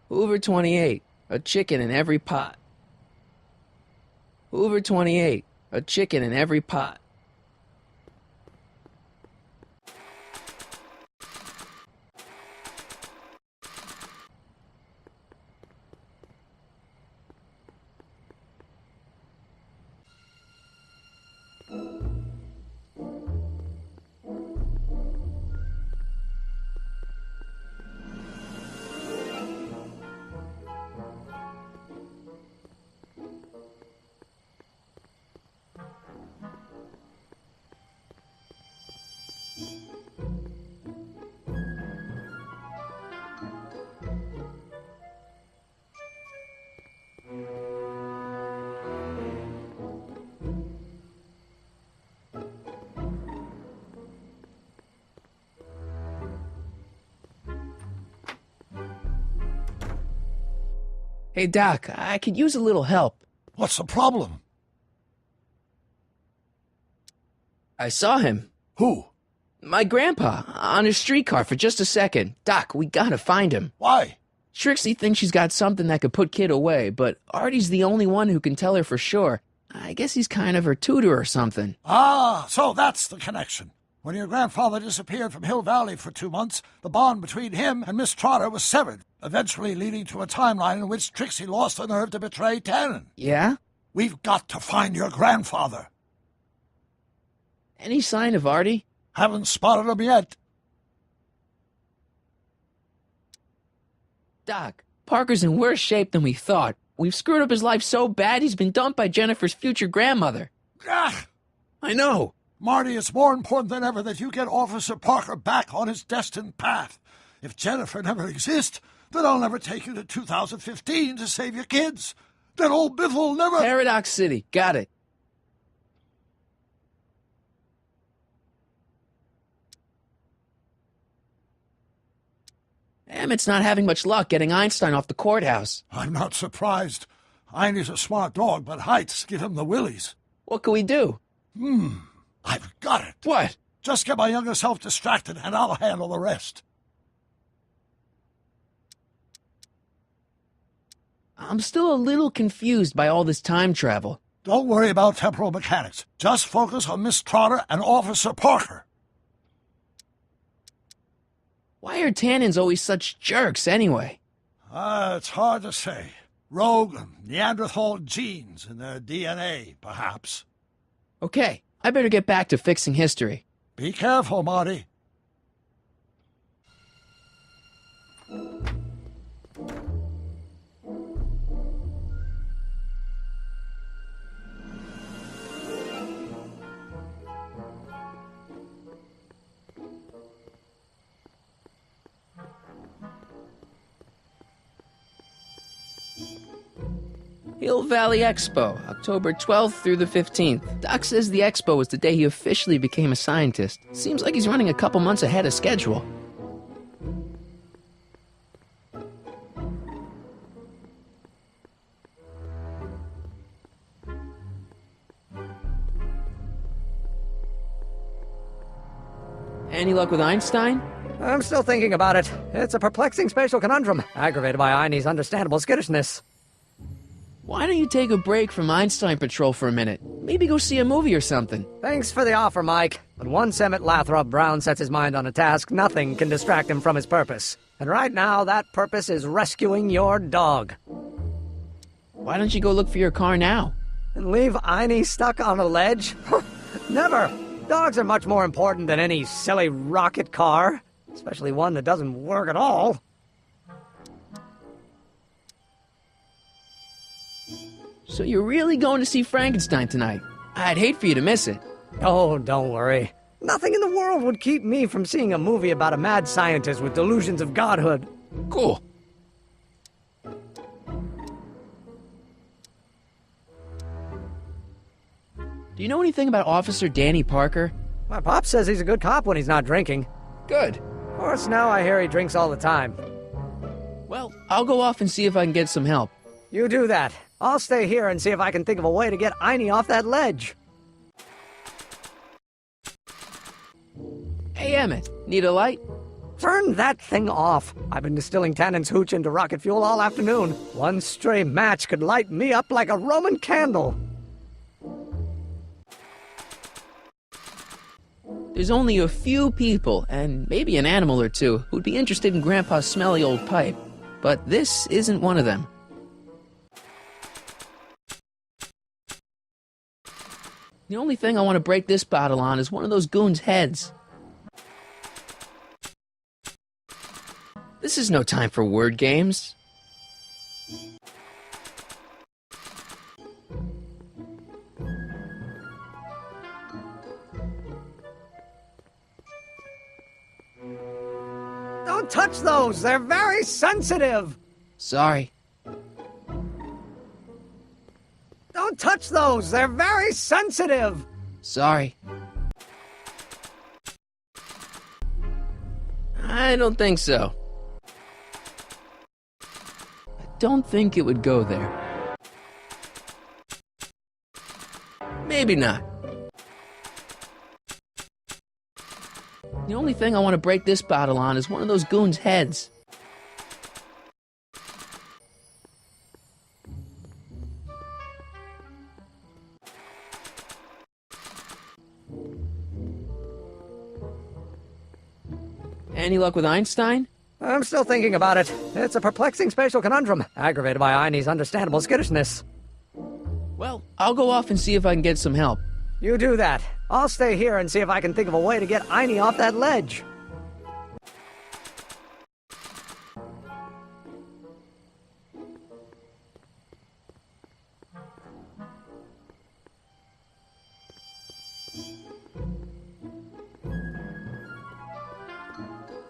Hoover 28, a chicken in every pot. Hoover 28, a chicken in every pot. Hey, Doc, I could use a little help. What's the problem? I saw him. Who? My grandpa, on his streetcar for just a second. Doc, we gotta find him. Why? Trixie thinks she's got something that could put Kid away, but Artie's the only one who can tell her for sure. I guess he's kind of her tutor or something. Ah, so that's the connection. When your grandfather disappeared from Hill Valley for 2 months, the bond between him and Miss Trotter was severed, eventually leading to a timeline in which Trixie lost the nerve to betray Tannen. Yeah? We've got to find your grandfather. Any sign of Artie? Haven't spotted him yet. Doc, Parker's in worse shape than we thought. We've screwed up his life so bad he's been dumped by Jennifer's future grandmother. Ah! I know. Marty, it's more important than ever that you get Officer Parker back on his destined path. If Jennifer never exists, then I'll never take you to 2015 to save your kids. Then old Biff will never— Paradox City, got it. Emmett's not having much luck getting Einstein off the courthouse. I'm not surprised. Einie's a smart dog, but heights give him the willies. What can we do? I've got it. What? Just get my younger self distracted, and I'll handle the rest. I'm still a little confused by all this time travel. Don't worry about temporal mechanics. Just focus on Miss Trotter and Officer Parker. Why are Tannins always such jerks, anyway? It's hard to say. Rogue Neanderthal genes in their DNA, perhaps. Okay, I better get back to fixing history. Be careful, Marty. Hill Valley Expo, October 12th through the 15th. Doc says the expo was the day he officially became a scientist. Seems like he's running a couple months ahead of schedule. Any luck with Einstein? I'm still thinking about it. It's a perplexing spatial conundrum, aggravated by Einie's understandable skittishness. Why don't you take a break from Einstein Patrol for a minute? Maybe go see a movie or something. Thanks for the offer, Mike. But once Emmett Lathrop Brown sets his mind on a task, nothing can distract him from his purpose. And right now, that purpose is rescuing your dog. Why don't you go look for your car now? And leave Einie stuck on a ledge? Never! Dogs are much more important than any silly rocket car. Especially one that doesn't work at all. So you're really going to see Frankenstein tonight? I'd hate for you to miss it. Oh, don't worry. Nothing in the world would keep me from seeing a movie about a mad scientist with delusions of godhood. Cool. Do you know anything about Officer Danny Parker? My pop says he's a good cop when he's not drinking. Good. Of course, now I hear he drinks all the time. Well, I'll go off and see if I can get some help. You do that. I'll stay here and see if I can think of a way to get Einie off that ledge. Hey, Emmett, need a light? Turn that thing off. I've been distilling Tannen's hooch into rocket fuel all afternoon. One stray match could light me up like a Roman candle. There's only a few people, and maybe an animal or two, who'd be interested in Grandpa's smelly old pipe. But this isn't one of them. The only thing I want to break this bottle on is one of those goons' heads. This is no time for word games. Don't touch those! They're very sensitive! Sorry. Don't touch those! They're very sensitive! Sorry. I don't think so. I don't think it would go there. Maybe not. The only thing I want to break this bottle on is one of those goons' heads. Any luck with Einstein? I'm still thinking about it. It's a perplexing spatial conundrum, aggravated by Einie's understandable skittishness. Well, I'll go off and see if I can get some help. You do that. I'll stay here and see if I can think of a way to get Einie off that ledge.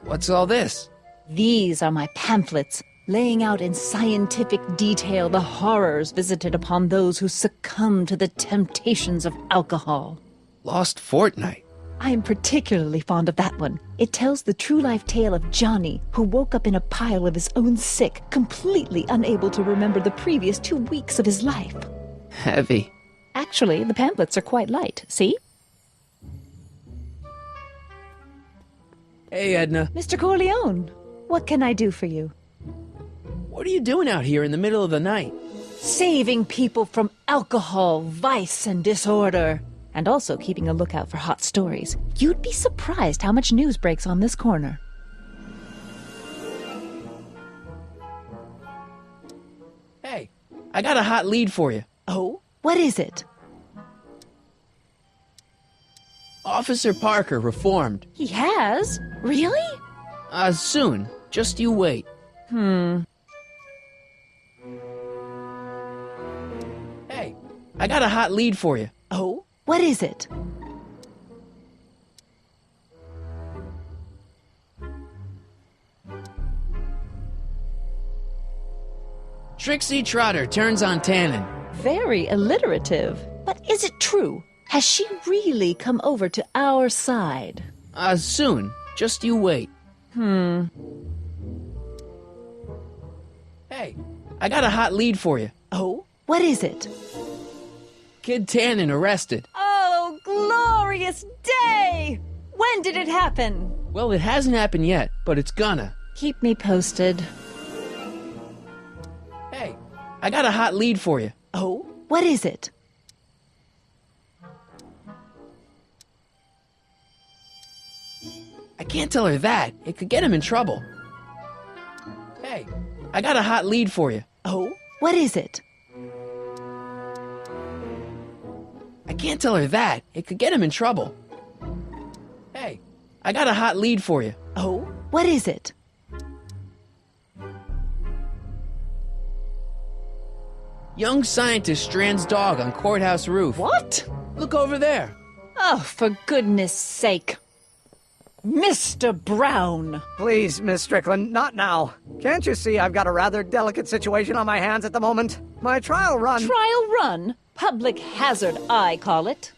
What's all this? These are my pamphlets, laying out in scientific detail the horrors visited upon those who succumb to the temptations of alcohol. Lost Fortnight. I am particularly fond of that one. It tells the true-life tale of Johnny, who woke up in a pile of his own sick, completely unable to remember the previous 2 weeks of his life. Heavy. Actually, the pamphlets are quite light, see? Hey, Edna. Mr. Corleone, what can I do for you? What are you doing out here in the middle of the night? Saving people from alcohol, vice, and disorder. And also keeping a lookout for hot stories. You'd be surprised how much news breaks on this corner. Hey, I got a hot lead for you. Oh? What is it? Officer Parker reformed. He has? Really? Soon. Just you wait. Hey, I got a hot lead for you. Oh? What is it? Trixie Trotter turns on Tannen. Very alliterative. But is it true? Has she really come over to our side? Soon. Just you wait. Hey, I got a hot lead for you. Oh? What is it? Kid Tannen arrested. Oh, glorious day! When did it happen? Well, it hasn't happened yet, but it's gonna. Keep me posted. Hey, I got a hot lead for you. Oh? What is it? I can't tell her that. It could get him in trouble. Hey, I got a hot lead for you. Oh? What is it? I can't tell her that. It could get him in trouble. Hey, I got a hot lead for you. Oh? What is it? Young scientist strands dog on courthouse roof. What? Look over there. Oh, for goodness sake. Mr. Brown! Please, Miss Strickland, not now. Can't you see I've got a rather delicate situation on my hands at the moment? My trial run... Trial run? Public hazard, I call it.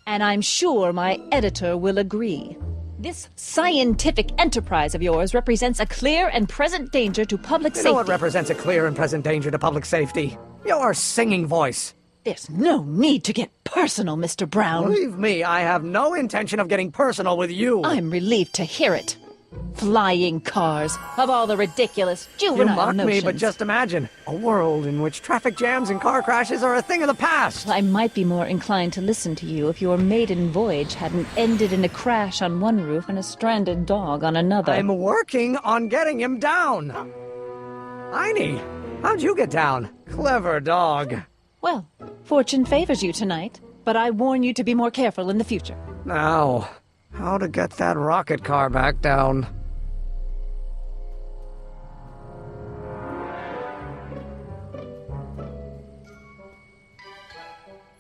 And I'm sure my editor will agree. This scientific enterprise of yours represents a clear and present danger to public You safety. know what represents a clear and present danger to public safety? Your singing voice. There's no need to get personal, Mr. Brown. Believe me, I have no intention of getting personal with you. I'm relieved to hear it. Flying cars. Of all the ridiculous You juvenile mock me, notions. but just imagine a world in which traffic jams and car crashes are a thing of the past. I might be more inclined to listen to you if your maiden voyage hadn't ended in a crash on one roof and a stranded dog on another. I'm working on getting him down. Heine, how'd you get down? Clever dog. Well, fortune favors you tonight, but I warn you to be more careful in the future. Now, how to get that rocket car back down?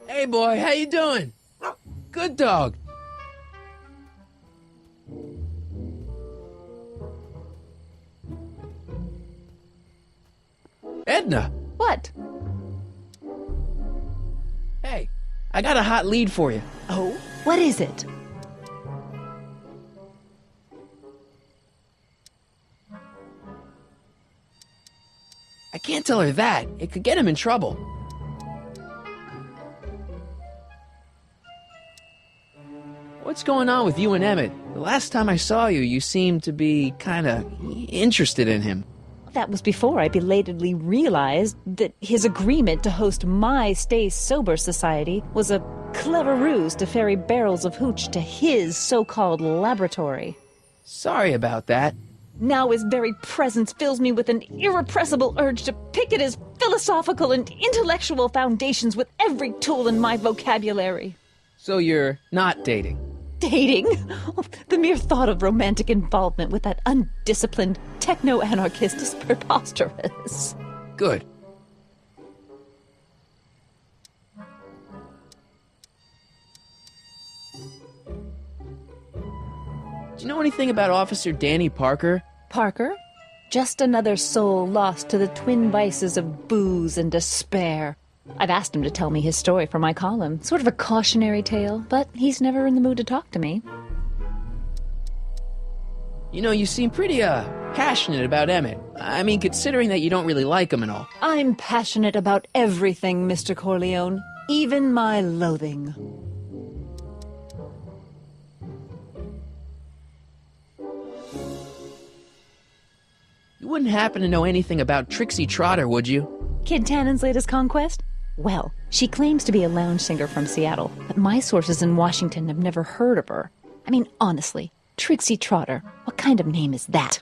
Hey, boy, how you doing? Good dog. Edna, What? hey, I got a hot lead for you. Oh? What is it? I can't tell her that. It could get him in trouble. What's going on with you and Emmett? The last time I saw you, you seemed to be kinda interested in him. That was before I belatedly realized that his agreement to host my Stay Sober Society was a clever ruse to ferry barrels of hooch to his so-called laboratory. Sorry about that. Now his very presence fills me with an irrepressible urge to pick at his philosophical and intellectual foundations with every tool in my vocabulary. So you're not dating? Dating? Oh, the mere thought of romantic involvement with that undisciplined techno-anarchist is preposterous. Good. Do you know anything about Officer Danny Parker? Parker? Just another soul lost to the twin vices of booze and despair. I've asked him to tell me his story for my column, sort of a cautionary tale, but he's never in the mood to talk to me. You know, you seem pretty, passionate about Emmett. I mean, considering that you don't really like him and all. I'm passionate about everything, Mr. Corleone, even my loathing. You wouldn't happen to know anything about Trixie Trotter, would you? Kid Tannen's latest conquest? Well, she claims to be a lounge singer from Seattle, but my sources in Washington have never heard of her. I mean, honestly, Trixie Trotter, what kind of name is that?